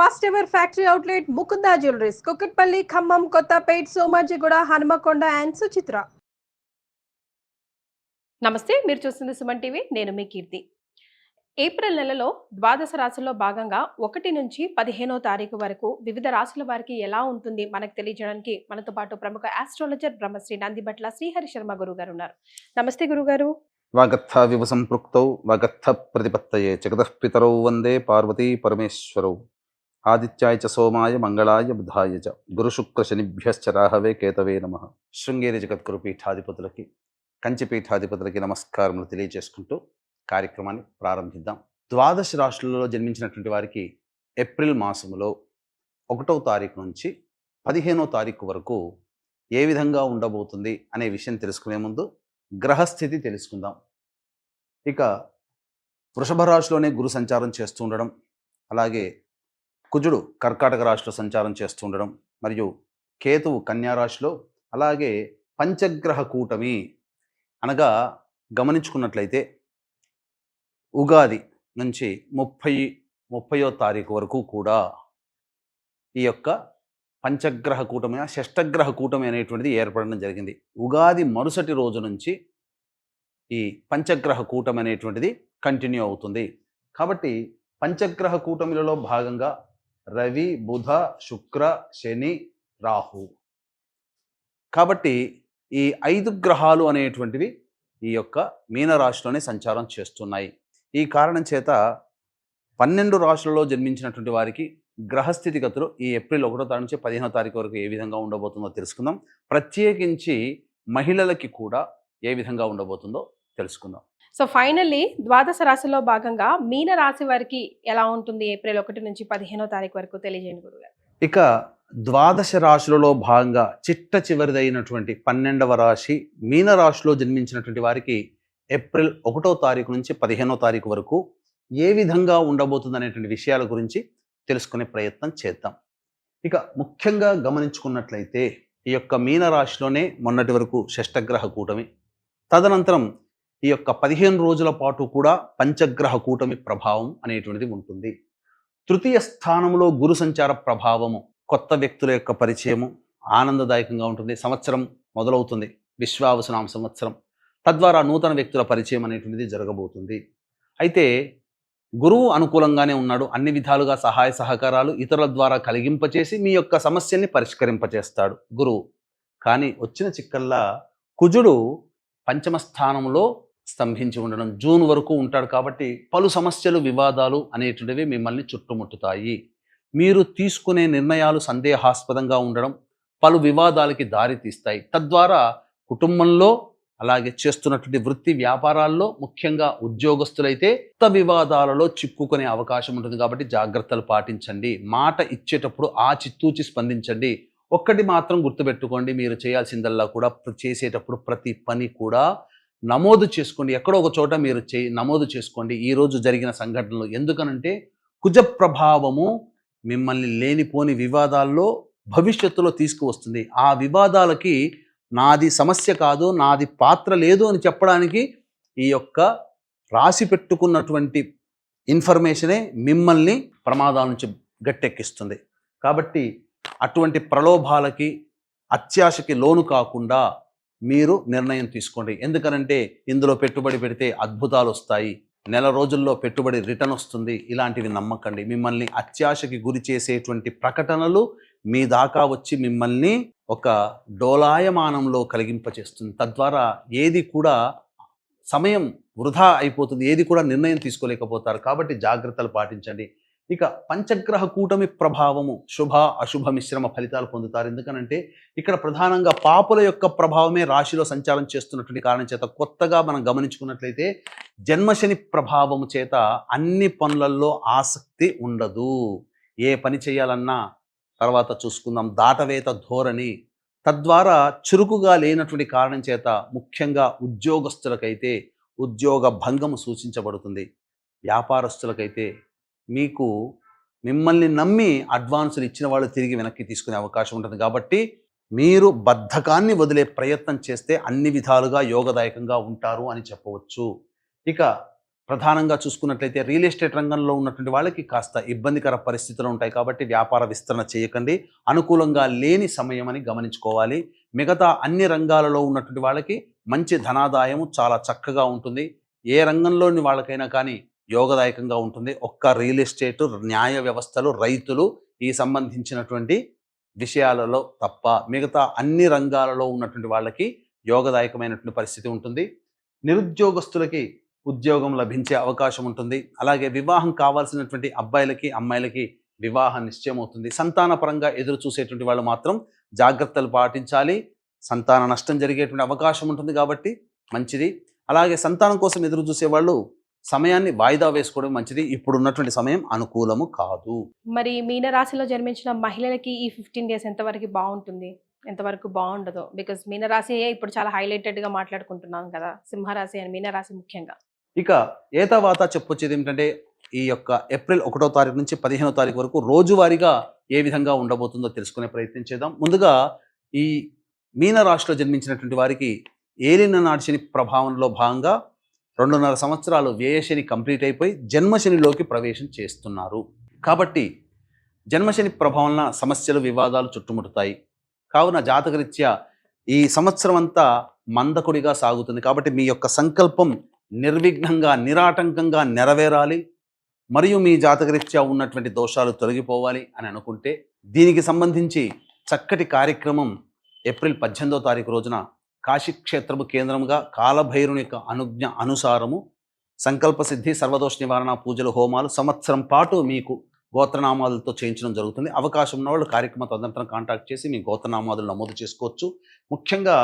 First ever factory outlet Mukunda jewelleries, Kukatpally, Khammam, Kothapet, Somajiguda, Hanamkonda and Suchitra. నమస్తే, మీరు చూస్తుంది సుమన్ టీవీ. నేను మీ కీర్తి. ఏప్రిల్ నెలలో ద్వాదశ రాశుల్లో భాగంగా 1 నుంచి 15వ తారీఖు వరకు వివిధ రాశుల వారికి ఎలా ఉంటుంది మనకు తెలియజేయడానికి మనతో పాటు ప్రముఖ ఆస్ట్రాలజర్ బ్రహ్మశ్రీ నందిబట్ల శ్రీహరి శర్మ గురువు గారు ఉన్నారు. నమస్తే గురుగారు. వాగర్థ వివ సంపృక్తౌ వాగర్థ ప్రతిపత్తయే జగతః పితరౌ వందే పార్వతీ పరమేశ్వరౌ ఆదిత్యాయ చ సోమాయ మంగళాయ బుధాయ చ గురుశుక్ర శనిభ్యశ్చ రాహవే కేతవే నమః. శృంగేరి జగద్గురు పీఠాధిపతులకి, కంచి పీఠాధిపతులకి నమస్కారములు తెలియజేసుకుంటూ కార్యక్రమాన్ని ప్రారంభిద్దాం. ద్వాదశ రాశులలో జన్మించినటువంటి వారికి ఏప్రిల్ మాసములో 1వ తారీఖు నుంచి 15వ తారీఖు వరకు ఏ విధంగా ఉండబోతుంది అనే విషయం తెలుసుకునే ముందు గ్రహస్థితి తెలుసుకుందాం. ఇక వృషభ రాశిలోనే గురు సంచారం చేస్తూ ఉండడం, అలాగే కుజుడు కర్కాటక రాశిలో సంచారం చేస్తూ ఉండడం, మరియు కేతువు కన్యా రాశిలో, అలాగే పంచగ్రహ కూటమి అనగా గమనించుకున్నట్లయితే ఉగాది నుంచి 30వ తారీఖు వరకు కూడా ఈ యొక్క పంచగ్రహ కూటమి, షష్టగ్రహ కూటమి అనేటువంటిది ఏర్పడడం జరిగింది. ఉగాది మరుసటి రోజు నుంచి ఈ పంచగ్రహ కూటమి అనేటువంటిది కంటిన్యూ అవుతుంది. కాబట్టి పంచగ్రహ కూటమిలలో భాగంగా రవి, బుధ, శుక్ర, శని, రాహు. కాబట్టి ఈ 5 గ్రహాలు అనేటువంటివి ఈ యొక్క మీనరాశిలోనే సంచారం చేస్తున్నాయి. ఈ కారణం చేత 12 రాశులలో జన్మించినటువంటి వారికి గ్రహస్థితిగతులు ఈ ఏప్రిల్ 1వ తారీఖు నుంచి 15వ తారీఖు వరకు ఏ విధంగా ఉండబోతుందో తెలుసుకుందాం. ప్రత్యేకించి మహిళలకి కూడా ఏ విధంగా ఉండబోతుందో తెలుసుకుందాం. సో ఫైనల్లీ ద్వాదశ రాశిలో భాగంగా మీన రాశి వారికి ఎలా ఉంటుంది ఏప్రిల్ 1 నుంచి 15వ తారీఖు వరకు తెలియజేయండి గురుగారు. ఇక ద్వాదశ రాశులలో భాగంగా చిట్ట చివరిదైనటువంటి 12వ రాశి మీనరాశిలో జన్మించినటువంటి వారికి ఏప్రిల్ 1వ తారీఖు నుంచి 15వ తారీఖు వరకు ఏ విధంగా ఉండబోతుంది అనేటువంటి విషయాల గురించి తెలుసుకునే ప్రయత్నం చేద్దాం. ఇక ముఖ్యంగా గమనించుకున్నట్లయితే ఈ యొక్క మీనరాశిలోనే మొన్నటి వరకు షష్టగ్రహ కూటమి, తదనంతరం ఈ యొక్క 15 రోజుల పాటు కూడా పంచగ్రహ కూటమి ప్రభావం అనేటువంటిది ఉంటుంది. తృతీయ స్థానంలో గురు సంచార ప్రభావము, కొత్త వ్యక్తుల యొక్క పరిచయము ఆనందదాయకంగా ఉంటుంది. సంవత్సరం మొదలవుతుంది, విశ్వావసునామ సంవత్సరం. తద్వారా నూతన వ్యక్తుల పరిచయం అనేటువంటిది జరగబోతుంది. అయితే గురువు అనుకూలంగానే ఉన్నాడు. అన్ని విధాలుగా సహాయ సహకారాలు ఇతరుల ద్వారా కలిగింపచేసి మీ యొక్క సమస్యల్ని పరిష్కరింపచేస్తాడు గురువు. కానీ వచ్చిన చిక్కల్లా కుజుడు పంచమ స్థానంలో స్తంభించి ఉండడం, జూన్ వరకు ఉంటాడు. కాబట్టి పలు సమస్యలు, వివాదాలు అనేటువంటివి మిమ్మల్ని చుట్టుముట్టుతాయి. మీరు తీసుకునే నిర్ణయాలు సందేహాస్పదంగా ఉండడం పలు వివాదాలకి దారి తీస్తాయి. తద్వారా కుటుంబంలో, అలాగే చేస్తున్నటువంటి వృత్తి వ్యాపారాల్లో, ముఖ్యంగా ఉద్యోగస్తులైతే కొత్త వివాదాలలో చిక్కుకునే అవకాశం ఉంటుంది. కాబట్టి జాగ్రత్తలు పాటించండి. మాట ఇచ్చేటప్పుడు ఆచితూచి స్పందించండి. ఒక్కటి మాత్రం గుర్తుపెట్టుకోండి, మీరు చేయాల్సిందల్లా కూడా చేసేటప్పుడు ప్రతి పని కూడా నమోదు చేసుకోండి. ఎక్కడో ఒక చోట మీరు నమోదు చేసుకోండి ఈరోజు జరిగిన సంఘటనలు. ఎందుకనంటే కుజ ప్రభావము మిమ్మల్ని లేనిపోని వివాదాల్లో భవిష్యత్తులో తీసుకువస్తుంది. ఆ వివాదాలకి నాది సమస్య కాదు, నాది పాత్ర లేదు అని చెప్పడానికి ఈ యొక్క రాసి పెట్టుకున్నటువంటి ఇన్ఫర్మేషనే మిమ్మల్ని ప్రమాదాల నుంచి గట్టెక్కిస్తుంది. కాబట్టి అటువంటి ప్రలోభాలకి, అత్యాశకి లోను కాకుండా మీరు నిర్ణయం తీసుకోండి. ఎందుకనంటే ఇందులో పెట్టుబడి పెడితే అద్భుతాలు వస్తాయి, నెల రోజుల్లో పెట్టుబడి రిటర్న్ వస్తుంది, ఇలాంటివి నమ్మకండి. మిమ్మల్ని అత్యాశకి గురి చేసేటువంటి ప్రకటనలు మీ దాకా వచ్చి మిమ్మల్ని ఒక డోలాయమానంలో కలిగింపచేస్తుంది. తద్వారా ఏది కూడా సమయం వృధా అయిపోతుంది, ఏది కూడా నిర్ణయం తీసుకోలేకపోతారు. కాబట్టి జాగ్రత్తలు పాటించండి. ఇక పంచగ్రహ కూటమి ప్రభావము శుభ అశుభ మిశ్రమ ఫలితాలు పొందుతారు. ఎందుకనంటే ఇక్కడ ప్రధానంగా పాపుల యొక్క ప్రభావమే రాశిలో సంచారం చేస్తున్నటువంటి కారణం చేత కొత్తగా మనం గమనించుకున్నట్లయితే జన్మశని ప్రభావము చేత అన్ని పనులలో ఆసక్తి ఉండదు. ఏ పని చేయాలన్నా తర్వాత చూసుకుందాం, దాటవేత ధోరణి. తద్వారా చురుకుగా లేనటువంటి కారణం చేత ముఖ్యంగా ఉద్యోగస్తులకైతే ఉద్యోగ భంగము సూచించబడుతుంది. వ్యాపారస్తులకైతే మీకు మిమ్మల్ని నమ్మి అడ్వాన్సులు ఇచ్చిన వాళ్ళు తిరిగి వెనక్కి తీసుకునే అవకాశం ఉంటుంది. కాబట్టి మీరు బద్ధకాన్ని వదిలే ప్రయత్నం చేస్తే అన్ని విధాలుగా యోగదాయకంగా ఉంటారు అని చెప్పవచ్చు. ఇక ప్రధానంగా చూసుకున్నట్లయితే రియల్ ఎస్టేట్ రంగంలో ఉన్నటువంటి వాళ్ళకి కాస్త ఇబ్బందికర పరిస్థితులు ఉంటాయి కాబట్టి వ్యాపార విస్తరణ చేయకండి. అనుకూలంగా లేని సమయం అని గమనించుకోవాలి. మిగతా అన్ని రంగాలలో ఉన్నటువంటి వాళ్ళకి మంచి ధనాదాయము చాలా చక్కగా ఉంటుంది. ఏ రంగంలోని వాళ్ళకైనా కానీ యోగదాయకంగా ఉంటుంది. ఒక్క రియల్ ఎస్టేట్, న్యాయ వ్యవస్థలు, రైతులు ఈ సంబంధించినటువంటి విషయాలలో తప్ప మిగతా అన్ని రంగాలలో ఉన్నటువంటి వాళ్ళకి యోగదాయకమైనటువంటి పరిస్థితి ఉంటుంది. నిరుద్యోగస్తులకి ఉద్యోగం లభించే అవకాశం ఉంటుంది. అలాగే వివాహం కావాల్సినటువంటి అబ్బాయిలకి, అమ్మాయిలకి వివాహం నిశ్చయమవుతుంది. సంతాన పరంగా ఎదురు చూసేటువంటి వాళ్ళు మాత్రం జాగ్రత్తలు పాటించాలి. సంతాన నష్టం జరిగేటువంటి అవకాశం ఉంటుంది కాబట్టి మంచిది. అలాగే సంతానం కోసం ఎదురు చూసేవాళ్ళు సమయాన్ని వాయిదా వేసుకోవడం మంచిది. ఇప్పుడు ఉన్నటువంటి సమయం అనుకూలము కాదు. మరి మీనరాశిలో జన్మించిన మహిళలకి ఈ 15 డేస్ ఎంతవరకు బాగుంటుంది, ఎంతవరకు బాగుండదు? బికాస్ మీనరాశి ఇప్పుడు చాలా హైలైటెడ్గా మాట్లాడుకుంటున్నాం కదా, సింహరాశి అని మీనరాశి ముఖ్యంగా. ఇక ఏతావాత చెప్పొచ్చేది ఏమిటంటే ఈ యొక్క ఏప్రిల్ 1వ తారీఖు నుంచి 15వ తారీఖు వరకు రోజువారీగా ఏ విధంగా ఉండబోతుందో తెలుసుకునే ప్రయత్నం చేద్దాం. ముందుగా ఈ మీనరాశిలో జన్మించినటువంటి వారికి ఏలిన నాటి శని ప్రభావంలో భాగంగా 2.5 సంవత్సరాలు వ్యయశని కంప్లీట్ అయిపోయి జన్మశనిలోకి ప్రవేశం చేస్తున్నారు. కాబట్టి జన్మశని ప్రభావంలో సమస్యలు, వివాదాలు చుట్టుముడతాయి. కావున జాతకరీత్యా ఈ సంవత్సరం అంతా మందకుడిగా సాగుతుంది. కాబట్టి మీ యొక్క సంకల్పం నిర్విఘ్నంగా, నిరాటంకంగా నెరవేరాలి, మరియు మీ జాతకరీత్యా ఉన్నటువంటి దోషాలు తొలగిపోవాలి అని అనుకుంటే దీనికి సంబంధించి చక్కటి కార్యక్రమం ఏప్రిల్ 18వ తారీఖు రోజున కాశీక్షేత్రము కేంద్రంగా కాలభైరుని యొక్క అనుజ్ఞ అనుసారము సంకల్ప సిద్ధి, సర్వదోష నివారణ పూజలు, హోమాలు సంవత్సరం పాటు మీకు గోత్రనామాదులతో చేయించడం జరుగుతుంది. అవకాశం ఉన్న వాళ్ళు కార్యక్రమ తదనంతరం కాంటాక్ట్ చేసి మీ గోత్రనామాదులు నమోదు చేసుకోవచ్చు. ముఖ్యంగా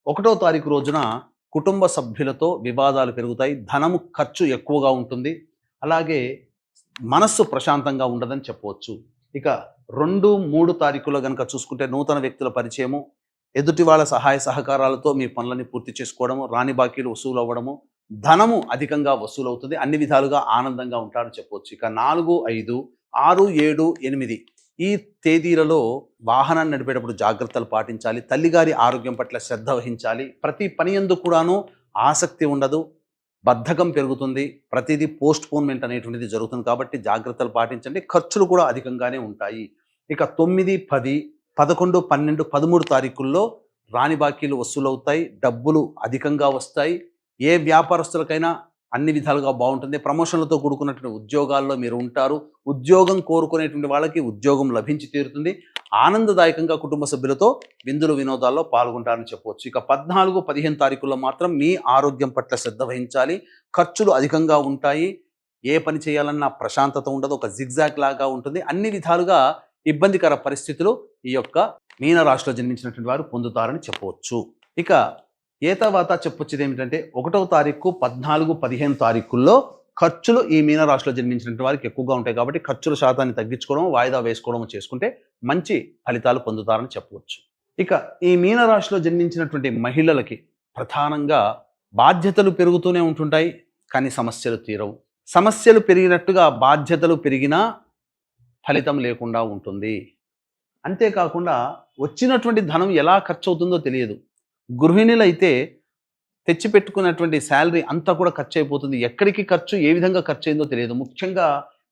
1వ తారీఖు రోజున కుటుంబ సభ్యులతో వివాదాలు పెరుగుతాయి, ధనము ఖర్చు ఎక్కువగా ఉంటుంది, అలాగే మనస్సు ప్రశాంతంగా ఉండదని చెప్పవచ్చు. ఇక 2, 3 తారీఖులో కనుక చూసుకుంటే నూతన వ్యక్తుల పరిచయము, ఎదుటి వాళ్ళ సహాయ సహకారాలతో మీ పనులని పూర్తి చేసుకోవడము, రాని బాకీలు వసూలు అవ్వడము, ధనము అధికంగా వసూలవుతుంది, అన్ని విధాలుగా ఆనందంగా ఉంటారని చెప్పవచ్చు. ఇక 4, 5, 6, 7, 8 ఈ తేదీలలో వాహనాన్ని నడిపేటప్పుడు జాగ్రత్తలు పాటించాలి. తల్లిగారి ఆరోగ్యం పట్ల శ్రద్ధ వహించాలి. ప్రతి పని యందు కూడాను ఆసక్తి ఉండదు, బద్ధకం పెరుగుతుంది, ప్రతిదీ పోస్ట్పోన్మెంట్ అనేటువంటిది జరుగుతుంది. కాబట్టి జాగ్రత్తలు పాటించండి. ఖర్చులు కూడా అధికంగానే ఉంటాయి. ఇక 9, 10, 11, 12, 13 తారీఖుల్లో రాని బాకీలు వసూలవుతాయి, డబ్బులు అధికంగా వస్తాయి. ఏ వ్యాపారస్తులకైనా అన్ని విధాలుగా బాగుంటుంది. ప్రమోషన్లతో కూడుకున్నటువంటి ఉద్యోగాల్లో మీరు ఉంటారు. ఉద్యోగం కోరుకునేటువంటి వాళ్ళకి ఉద్యోగం లభించి తీరుతుంది. ఆనందదాయకంగా కుటుంబ సభ్యులతో విందులు వినోదాల్లో పాల్గొంటారని చెప్పవచ్చు. ఇక 14, 15 తారీఖుల్లో మాత్రం మీ ఆరోగ్యం పట్ల శ్రద్ధ వహించాలి. ఖర్చులు అధికంగా ఉంటాయి. ఏ పని చేయాలన్నా ప్రశాంతత ఉండదు, ఒక జిగ్జాగ్ లాగా ఉంటుంది. అన్ని విధాలుగా ఇబ్బందికర పరిస్థితులు ఈ యొక్క మీనరాశిలో జన్మించినటువంటి వారు పొందుతారని చెప్పవచ్చు. ఇక ఏతావాత చెప్పొచ్చేది ఏమిటంటే 1వ తారీఖు, 14, 15 తారీఖుల్లో ఖర్చులు ఈ మీనరాశిలో జన్మించినటువంటి వారికి ఎక్కువగా ఉంటాయి. కాబట్టి ఖర్చుల శాతాన్ని తగ్గించుకోవడం, వాయిదా వేసుకోవడం చేసుకుంటే మంచి ఫలితాలు పొందుతారని చెప్పవచ్చు. ఇక ఈ మీనరాశిలో జన్మించినటువంటి మహిళలకి ప్రధానంగా బాధ్యతలు పెరుగుతూనే ఉంటుంటాయి, కానీ సమస్యలు తీరవు. సమస్యలు పెరిగినట్టుగా బాధ్యతలు పెరిగినా ఫలితం లేకుండా ఉంటుంది. అంతేకాకుండా వచ్చినటువంటి ధనం ఎలా ఖర్చు అవుతుందో తెలియదు. గృహిణులు అయితే తెచ్చిపెట్టుకున్నటువంటి శాలరీ అంతా కూడా ఖర్చు అయిపోతుంది. ఎక్కడికి ఖర్చు, ఏ విధంగా ఖర్చు అయిందో తెలియదు. ముఖ్యంగా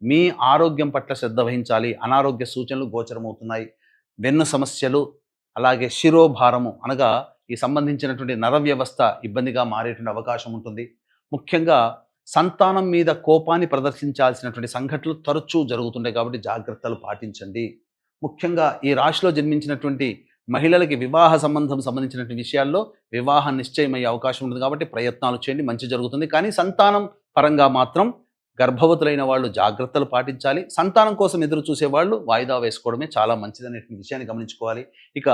మీ ఆరోగ్యం పట్ల శ్రద్ధ వహించాలి. అనారోగ్య సూచనలు గోచరమవుతున్నాయి. వెన్ను సమస్యలు, అలాగే శిరోభారము అనగా ఈ సంబంధించినటువంటి నర వ్యవస్థ ఇబ్బందిగా మారేటువంటి అవకాశం ఉంటుంది. ముఖ్యంగా సంతానం మీద కోపాన్ని ప్రదర్శించాల్సినటువంటి సంఘటనలు తరచూ జరుగుతుంటాయి. కాబట్టి జాగ్రత్తలు పాటించండి. ముఖ్యంగా ఈ రాశిలో జన్మించినటువంటి మహిళలకి వివాహ సంబంధించినటువంటి విషయాల్లో వివాహం నిశ్చయమయ్యే అవకాశం ఉంటుంది. కాబట్టి ప్రయత్నాలు చేయండి, మంచి జరుగుతుంది. కానీ సంతానం పరంగా మాత్రం గర్భవతులైన వాళ్ళు జాగ్రత్తలు పాటించాలి. సంతానం కోసం ఎదురు చూసేవాళ్ళు వాయిదా వేసుకోవడమే చాలా మంచిదనేటువంటి విషయాన్ని గమనించుకోవాలి. ఇక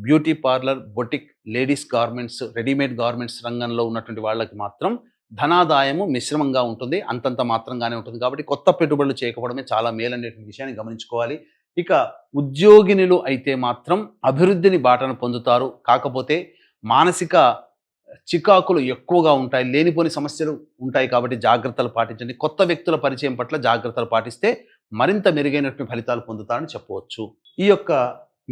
beauty parlour, boutique, ladies garments, readymade garments రంగంలో ఉన్నటువంటి వాళ్ళకి మాత్రం ధనాదాయము మిశ్రమంగా ఉంటుంది, అంతంత మాత్రంగానే ఉంటుంది. కాబట్టి కొత్త పెట్టుబడులు చేయకపోవడమే చాలా మేలనేటువంటి విషయాన్ని గమనించుకోవాలి. ఇక ఉద్యోగినులు అయితే మాత్రం అభివృద్ధిని బాటను పొందుతారు. కాకపోతే మానసిక చికాకులు ఎక్కువగా ఉంటాయి, లేనిపోని సమస్యలు ఉంటాయి. కాబట్టి జాగ్రత్తలు పాటించండి. కొత్త వ్యక్తుల పరిచయం పట్ల జాగ్రత్తలు పాటిస్తే మరింత మెరుగైనటువంటి ఫలితాలు పొందుతారని చెప్పవచ్చు. ఈ యొక్క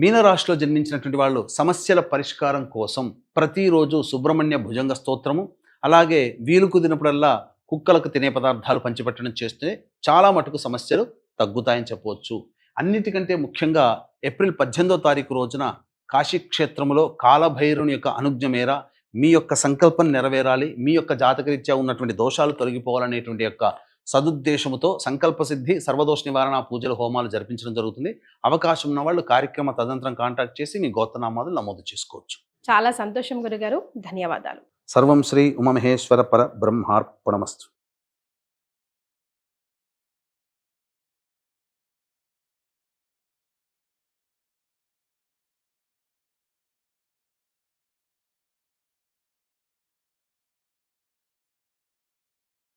మీనరాశిలో జన్మించినటువంటి వాళ్ళు సమస్యల పరిష్కారం కోసం ప్రతిరోజు సుబ్రహ్మణ్య భుజంగ స్తోత్రము, అలాగే వీలు కుదిరినప్పుడల్లా కుక్కలకు తినే పదార్థాలు పంచిపెట్టడం చేస్తే చాలా మటుకు సమస్యలు తగ్గుతాయని చెప్పవచ్చు. అన్నిటికంటే ముఖ్యంగా ఏప్రిల్ 18వ తారీఖు రోజున కాశీ క్షేత్రంలో కాలభైరవుని యొక్క అనుజ్ఞ మేర మీ యొక్క సంకల్పం నెరవేరాలి, మీ యొక్క జాతకరీత్యా ఉన్నటువంటి దోషాలు తొలగిపోవాలనేటువంటి యొక్క సదుద్దేశముతో సంకల్ప సిద్ధి సర్వదోష నివారణ పూజలు హోమాలు జరిపించడం జరుగుతుంది. అవకాశం ఉన్న వాళ్ళు కార్యక్రమ తదనంతరం కాంటాక్ట్ చేసి మీ గోత్రనామాలు నమోదు చేసుకోవచ్చు. చాలా సంతోషం గురుగారు, ధన్యవాదాలు. సర్వం శ్రీ ఉమామహేశ్వర పర బ్రహ్మార్పణమస్తు.